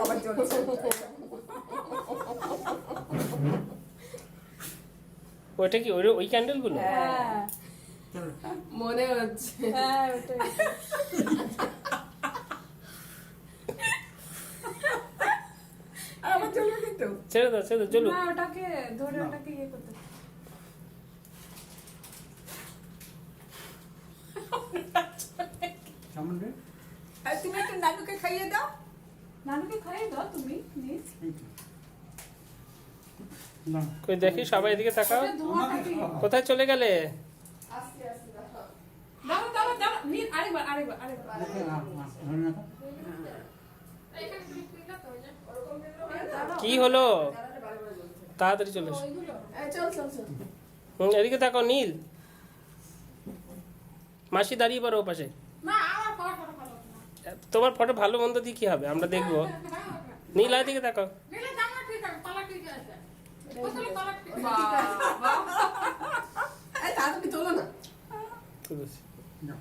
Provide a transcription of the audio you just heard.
আবার জ্বলছে। ওইটা কি ওই ক্যান্ডেল গুলো? হ্যাঁ মনে হচ্ছে হ্যাঁ ওটাই। আবার জ্বলবে কিন্তু। ছেড়ে দাও চলুক। না ওটাকে ধরে ওটাকে ইয়ে করতে। আর তুমি একটু নানুকে খাইয়ে দাও। নানুকে খাইয়ে দাও তুমি প্লিজ। কই দেখি সবাই এদিকে তাকাও। ধোঁয়াটাকে কোথায় চলে গেলে? আস্তে আস্তে দেখো। দাও দাও দাও নীল আরেকবার আরেকবার আরেকবার। কি হলো? জ্বালালে বারে বারে জ্বলছে। তাড়াতাড়ি চলে এসো। চল চল চল। এদিকে তাকাও নীল। মাসি দাঁড়িয়ে পারো ও পাশে। না আমার ফটো ভালো না। তোমার ফটো ভালো মন্দ দিয়ে কি হবে, আমরা দেখবো। নীল এদিকে তাকাও। নীলে জামা ঠিক আছে পালা ঠিক আছে। ওখানে পালা ঠিক আছে। বাবা এই তাড়াতাড়ি তোলো না। ঠিক আছে। No.